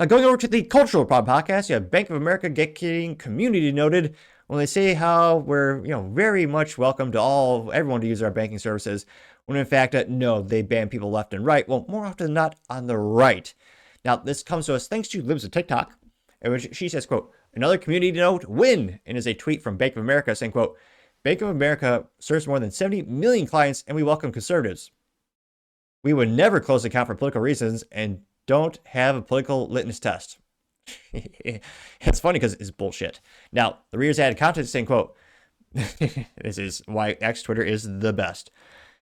Going over to the Cultural Pod podcast, you have Bank of America getting community noted when they say how we're, very much welcome to everyone to use our banking services. When in fact, no, they ban people left and right. Well, more often than not, on the right. Now, this comes to us thanks to Libs of TikTok, in which she says, quote, another community note win, and is a tweet from Bank of America saying, quote, Bank of America serves more than 70 million clients, and we welcome conservatives. We would never close the account for political reasons and don't have a political litmus test. It's funny because it's bullshit. Now, the readers added content saying, quote, this is why X Twitter is the best.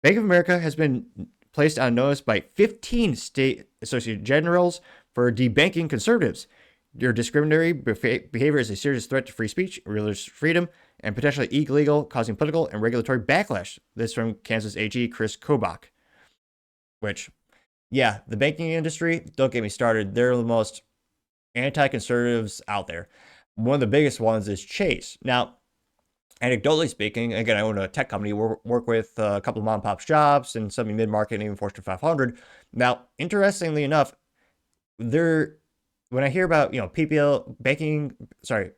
Bank of America has been placed on notice by 15 state associate generals for debanking conservatives. Your discriminatory behavior is a serious threat to free speech, religious freedom, and potentially illegal, causing political and regulatory backlash. This from Kansas AG Chris Kobach. Which, yeah, the banking industry, don't get me started. They're the most anti-conservatives out there. One of the biggest ones is Chase. Now, anecdotally speaking, again, I own a tech company, work with a couple of mom and pop shops and some mid-market and even Fortune 500. Now, interestingly enough, when I hear about, PPL banking, sorry,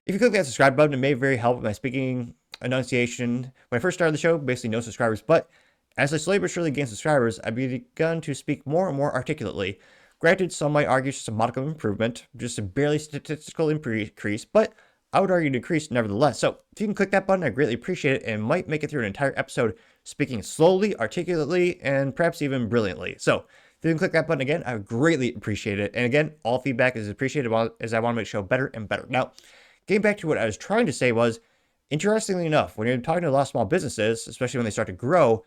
if you click that subscribe button, it may very help with my speaking enunciation. When I first started the show, basically no subscribers, but as I slowly but surely gain subscribers, I've begun to speak more and more articulately. Granted, some might argue just a modicum of improvement, just a barely statistical increase, but I would argue an increase nevertheless. So if you can click that button, I greatly appreciate it and might make it through an entire episode speaking slowly, articulately, and perhaps even brilliantly. So if you can click that button again, I would greatly appreciate it. And again, all feedback is appreciated as I want to make the show better and better. Now, getting back to what I was trying to say was, interestingly enough, when you're talking to a lot of small businesses, especially when they start to grow,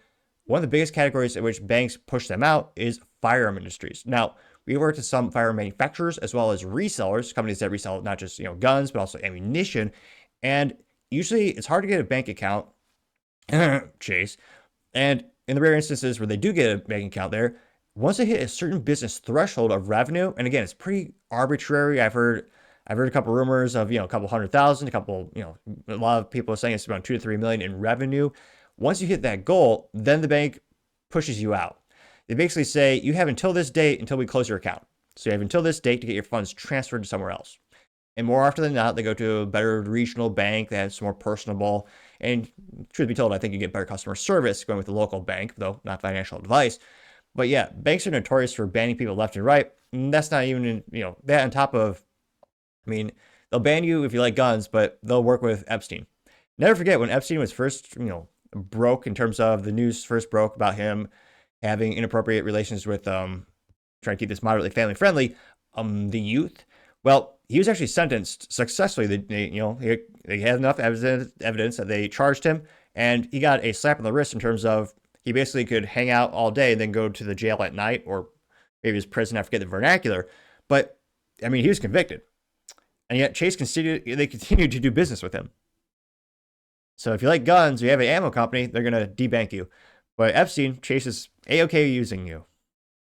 one of the biggest categories in which banks push them out is firearm industries. Now, we work with some firearm manufacturers as well as resellers, companies that resell not just guns, but also ammunition. And usually it's hard to get a bank account, Chase. And in the rare instances where they do get a bank account there, once they hit a certain business threshold of revenue, and again, it's pretty arbitrary. I've heard a couple rumors of, a couple 100,000, a lot of people are saying it's around 2 to 3 million in revenue. Once you hit that goal, then the bank pushes you out. They basically say you have until this date until we close your account. So you have until this date to get your funds transferred to somewhere else. And more often than not, they go to a better regional bank that's more personable. And truth be told, I think you get better customer service going with the local bank, though not financial advice. But yeah, banks are notorious for banning people left and right. And that's not even, that on top of, they'll ban you if you like guns, but they'll work with Epstein. Never forget when Epstein was first, broke in terms of the news first broke about him having inappropriate relations with trying to keep this moderately family friendly the youth. Well, he was actually sentenced successfully. They had enough evidence that they charged him, and he got a slap on the wrist in terms of he basically could hang out all day and then go to the jail at night, or maybe his prison. I forget the vernacular, but he was convicted, and yet Chase continued to do business with him. So if you like guns, or you have an ammo company, they're going to debank you. But Epstein, Chase is A-okay using you.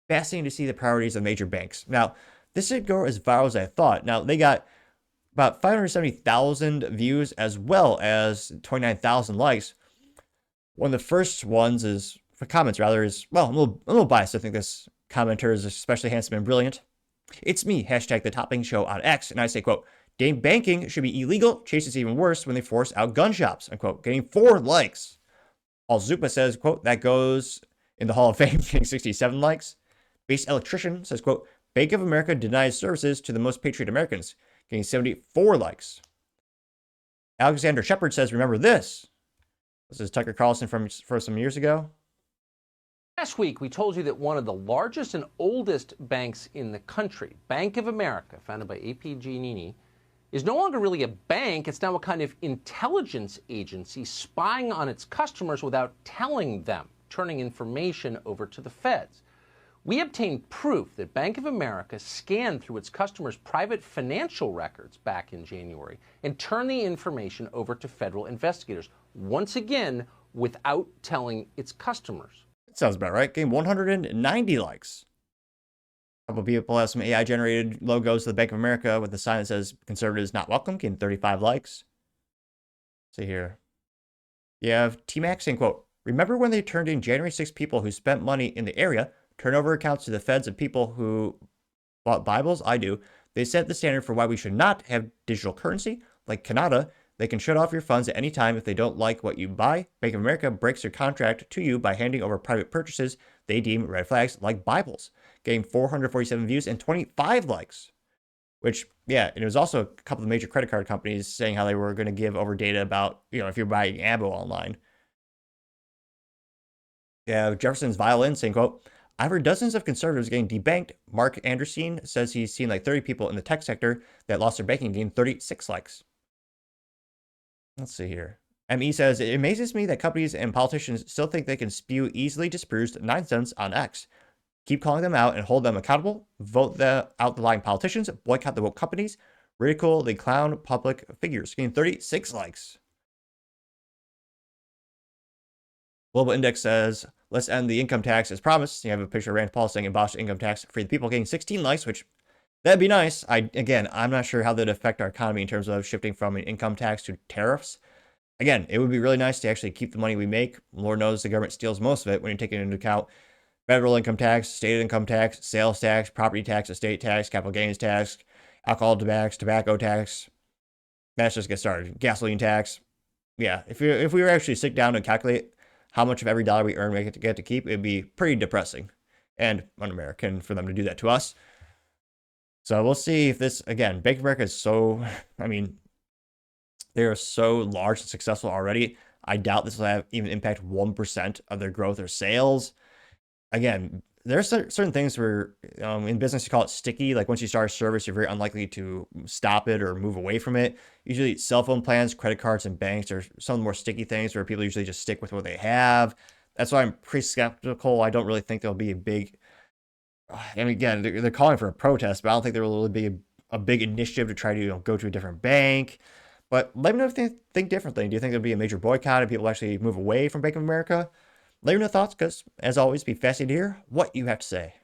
Fascinating to see the priorities of major banks. Now, this didn't go as viral as I thought. Now, they got about 570,000 views as well as 29,000 likes. One of the first ones is, for comments rather, is, well, I'm a little biased. I think this commenter is especially handsome and brilliant. It's me, hashtag the Topping Show on X, and I say, quote, banking should be illegal. Chase is even worse when they force out gun shops, unquote, getting 4 likes. Alzupa says, quote, that goes in the Hall of Fame, getting 67 likes. Base Electrician says, quote, Bank of America denies services to the most patriot Americans, getting 74 likes. Alexander Shepard says, remember this. This is Tucker Carlson from some years ago. Last week, we told you that one of the largest and oldest banks in the country, Bank of America, founded by A.P. Giannini, is no longer really a bank. It's now a kind of intelligence agency spying on its customers without telling them, turning information over to the feds. We obtained proof that Bank of America scanned through its customers' private financial records back in January and turned the information over to federal investigators, once again, without telling its customers. That sounds about right. Getting 190 likes. A couple people have some AI-generated logos of the Bank of America with the sign that says conservatives not welcome, getting 35 likes. See here. You have T-Max saying, quote, remember when they turned in January 6 people who spent money in the area, turn over accounts to the feds of people who bought Bibles? I do. They set the standard for why we should not have digital currency. Like Canada, they can shut off your funds at any time if they don't like what you buy. Bank of America breaks their contract to you by handing over private purchases they deem red flags, like Bibles, getting 447 views and 25 likes. Which, yeah, and it was also a couple of major credit card companies saying how they were going to give over data about, if you're buying ammo online. Yeah, Jefferson's Violin saying, quote, I've heard dozens of conservatives getting debanked. Mark Anderson says he's seen like 30 people in the tech sector that lost their banking gained 36 likes. Let's see here. ME says, it amazes me that companies and politicians still think they can spew easily disproved nonsense on X. Keep calling them out and hold them accountable. Vote out the lying politicians. Boycott the woke companies. Ridicule the clown public figures. Getting 36 likes. Global Index says, let's end the income tax as promised. You have a picture of Rand Paul saying abolish income tax for the people, getting 16 likes, which that'd be nice. I'm not sure how that'd affect our economy in terms of shifting from an income tax to tariffs. Again, it would be really nice to actually keep the money we make. Lord knows the government steals most of it when you're taking into account federal income tax, state income tax, sales tax, property tax, estate tax, capital gains tax, alcohol tax, tobacco tax. Let's just get started. Gasoline tax. Yeah, if we were actually sit down and calculate how much of every dollar we earn we get to keep, it'd be pretty depressing and un-American for them to do that to us. So we'll see if this, again, Bank of America is so, they are so large and successful already. I doubt this will have even impact 1% of their growth or sales. Again, there's certain things where in business you call it sticky. Like once you start a service, you're very unlikely to stop it or move away from it. Usually cell phone plans, credit cards, and banks are some of the more sticky things where people usually just stick with what they have. That's why I'm pretty skeptical. I don't really think there'll be a big, again, they're calling for a protest, but I don't think there will really be a big initiative to try to go to a different bank. But let me know if you think differently. Do you think there'll be a major boycott and people actually move away from Bank of America? Let me know thoughts, because as always, be fascinated to hear what you have to say.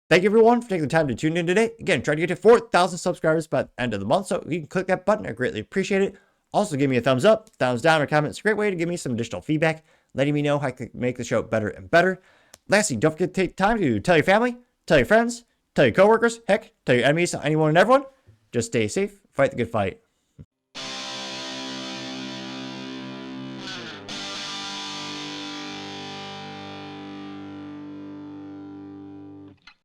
Thank you, everyone, for taking the time to tune in today. Again, try to get to 4,000 subscribers by the end of the month, so you can click that button. I greatly appreciate it. Also, give me a thumbs up, thumbs down, or comment. It's a great way to give me some additional feedback, letting me know how I can make the show better and better. Lastly, don't forget to take time to tell your family, tell your friends, tell your coworkers, heck, tell your enemies, anyone and everyone. Just stay safe, fight the good fight.